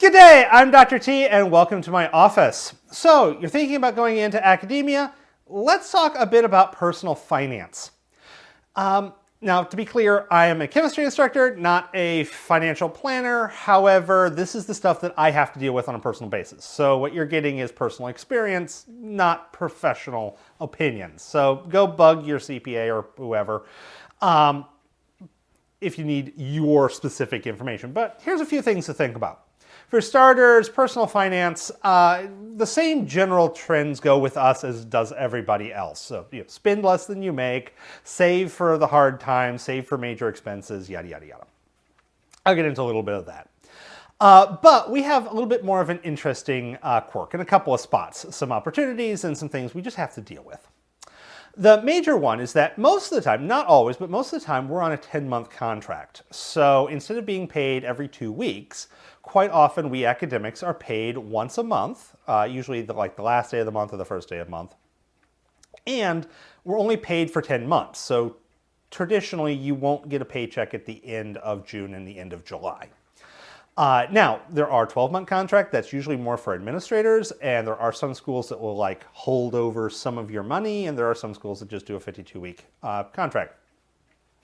Good day, I'm Dr. T and welcome to my office. So, you're thinking about going into academia? Let's talk a bit about personal finance. Now, to be clear, I am a chemistry instructor, not a financial planner. However, this is the stuff that I have to deal with on a personal basis. So what you're getting is personal experience, not professional opinions. So go bug your CPA or whoever if you need your specific information. But here's a few things to think about. For starters, personal finance, the same general trends go with us as does everybody else. So spend less than you make, save for the hard times, save for major expenses, yada, yada, yada. I'll get into a little bit of that. But we have a little bit more of an interesting quirk in a couple of spots, some opportunities and some things we just have to deal with. The major one is that most of the time, not always, but most of the time we're on a 10-month contract. So instead of being paid every 2 weeks, quite often we academics are paid once a month, usually the last day of the month or the first day of the month. And we're only paid for 10 months. So traditionally you won't get a paycheck at the end of June and the end of July. Now, there are 12-month contracts. That's usually more for administrators, and there are some schools that will hold over some of your money, and there are some schools that just do a 52-week contract.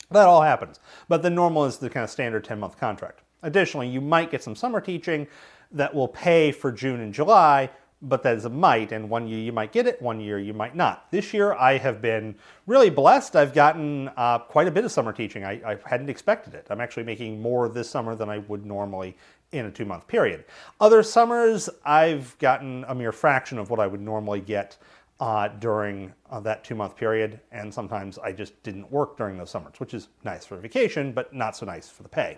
That all happens, but the normal is the kind of standard 10-month contract. Additionally, you might get some summer teaching that will pay for June and July, but that is a might, and one year you might get it, one year you might not. This year I have been really blessed. I've gotten quite a bit of summer teaching. I hadn't expected it. I'm actually making more this summer than I would normally in a 2-month period. Other summers I've gotten a mere fraction of what I would normally get during that 2-month period, and sometimes I just didn't work during those summers, which is nice for vacation, but not so nice for the pay.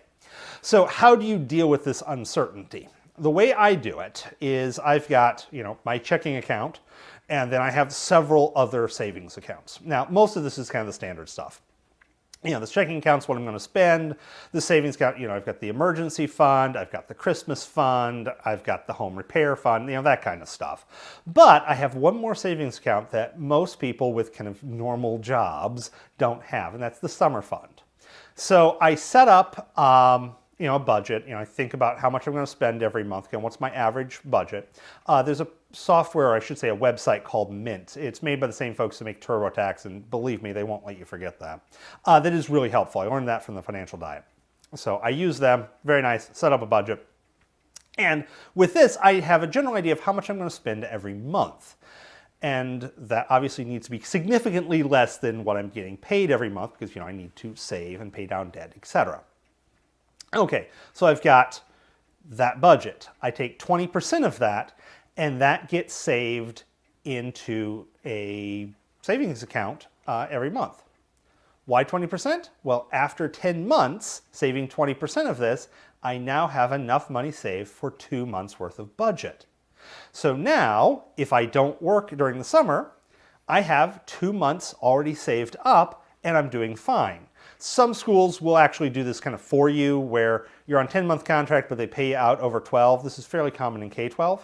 So how do you deal with this uncertainty? The way I do it is I've got, my checking account, and then I have several other savings accounts. Now, most of this is kind of the standard stuff. This checking account's what I'm going to spend. The savings account, I've got the emergency fund, I've got the Christmas fund, I've got the home repair fund, that kind of stuff. But I have one more savings account that most people with kind of normal jobs don't have, and that's the summer fund. So I set up a budget. I think about how much I'm going to spend every month. Again, what's my average budget? There's a software, I should say a website called Mint. It's made by the same folks who make TurboTax, and believe me, they won't let you forget that. That is really helpful. I learned that from the Financial Diet. So I use them. Very nice. Set up a budget. And with this, I have a general idea of how much I'm going to spend every month. And that obviously needs to be significantly less than what I'm getting paid every month because, I need to save and pay down debt, etc. Okay, so I've got that budget. I take 20% of that, and that gets saved into a savings account every month. Why 20%? Well, after 10 months, saving 20% of this, I now have enough money saved for 2 months worth of budget. So now, if I don't work during the summer, I have 2 months already saved up, and I'm doing fine. Some schools will actually do this kind of for you, where you're on a 10-month contract, but they pay you out over 12. This is fairly common in K-12.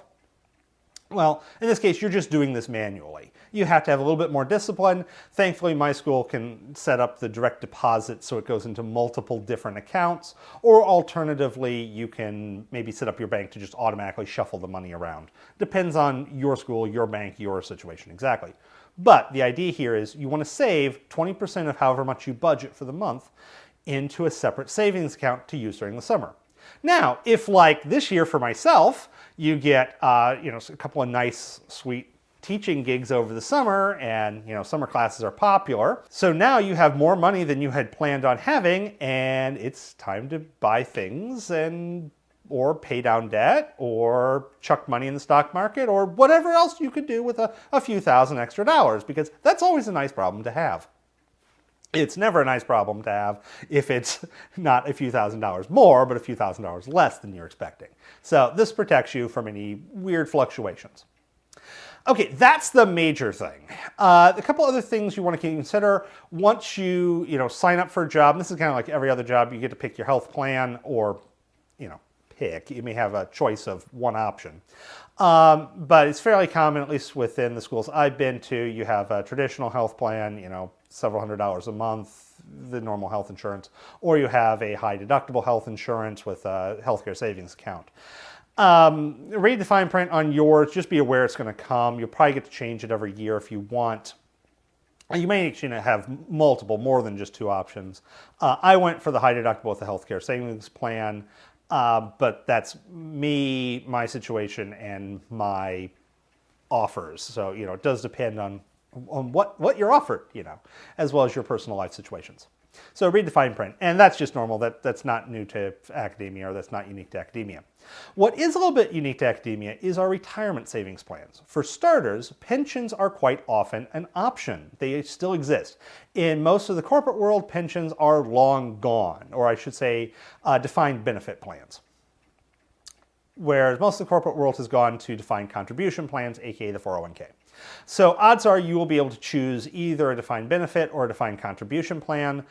Well, in this case, you're just doing this manually. You have to have a little bit more discipline. Thankfully, my school can set up the direct deposit so it goes into multiple different accounts, or alternatively, you can maybe set up your bank to just automatically shuffle the money around. Depends on your school, your bank, your situation exactly. But the idea here is you want to save 20% of however much you budget for the month into a separate savings account to use during the summer. Now, if like this year for myself, you get a couple of nice, sweet teaching gigs over the summer, and summer classes are popular, so now you have more money than you had planned on having, and it's time to buy things or pay down debt, or chuck money in the stock market, or whatever else you could do with a few thousand extra dollars, because that's always a nice problem to have. It's never a nice problem to have if it's not a few $1,000s more, but a few $1,000s less than you're expecting. So this protects you from any weird fluctuations. Okay, that's the major thing. A couple other things you want to consider once you sign up for a job. And this is kind of like every other job. You get to pick your health plan, or pick. You may have a choice of one option. But it's fairly common, at least within the schools I've been to, you have a traditional health plan, several $100s a month, the normal health insurance, or you have a high deductible health insurance with a healthcare savings account. Read the fine print on yours. Just be aware it's going to come. You'll probably get to change it every year if you want. You may actually have more than just two options. I went for the high deductible with the healthcare savings plan, but that's me, my situation, and my offers. So, it does depend on what you're offered, as well as your personal life situations. So read the fine print, and that's just normal. That's not new to academia, or that's not unique to academia. What is a little bit unique to academia is our retirement savings plans. For starters, pensions are quite often an option. They still exist. In most of the corporate world, pensions are long gone, or I should say defined benefit plans. Whereas most of the corporate world has gone to defined contribution plans, aka the 401k. So odds are you will be able to choose either a defined benefit or a defined contribution plan.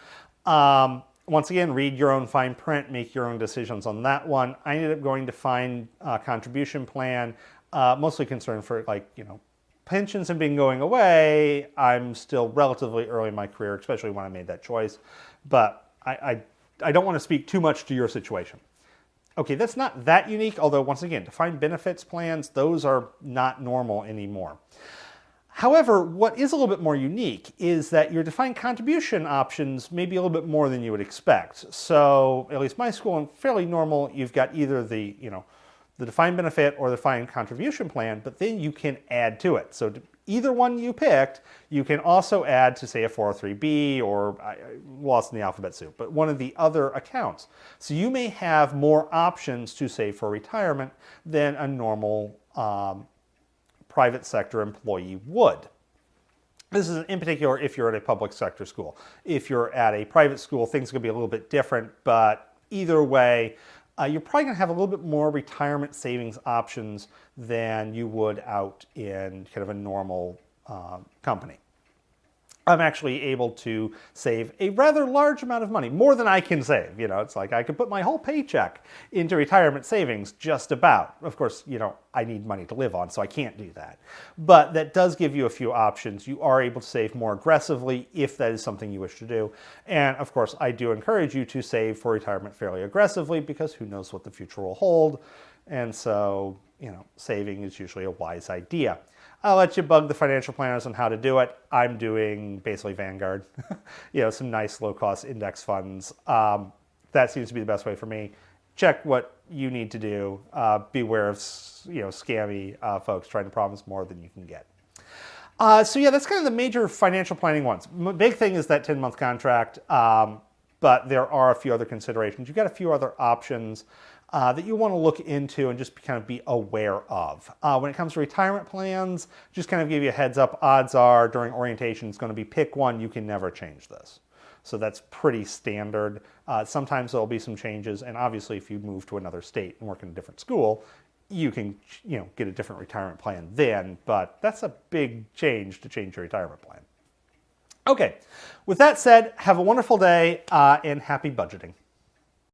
Once again, read your own fine print, make your own decisions on that one. I ended up going defined contribution plan, mostly concerned for pensions have been going away. I'm still relatively early in my career, especially when I made that choice. But I don't want to speak too much to your situation. Okay, that's not that unique, although once again, defined benefits plans, those are not normal anymore. However, what is a little bit more unique is that your defined contribution options may be a little bit more than you would expect. So, at least my school, and fairly normal, you've got either the defined benefit or the defined contribution plan, but then you can add to it. So either one you picked, you can also add to, say, a 403b or lost in the alphabet soup, but one of the other accounts. So you may have more options to save for retirement than a normal private sector employee would. This is in particular if you're at a public sector school. If you're at a private school, things are going to be a little bit different, but either way, you're probably going to have a little bit more retirement savings options than you would out in kind of a normal company. I'm actually able to save a rather large amount of money, more than I can save. It's like I could put my whole paycheck into retirement savings just about. Of course, I need money to live on, so I can't do that. But that does give you a few options. You are able to save more aggressively if that is something you wish to do. And of course, I do encourage you to save for retirement fairly aggressively because who knows what the future will hold. And so, saving is usually a wise idea. I'll let you bug the financial planners on how to do it. I'm doing basically Vanguard, some nice low-cost index funds. That seems to be the best way for me. Check what you need to do. Beware of scammy folks trying to promise more than you can get. So yeah, that's kind of the major financial planning ones. Big thing is that 10-month contract, but there are a few other considerations. You've got a few other options that you want to look into and just kind of be aware of. When it comes to retirement plans, just kind of give you a heads up, odds are during orientation it's going to be pick one, you can never change this. So that's pretty standard. Sometimes there'll be some changes, and obviously if you move to another state and work in a different school, you can get a different retirement plan then, but that's a big change to change your retirement plan. Okay, with that said, have a wonderful day and happy budgeting.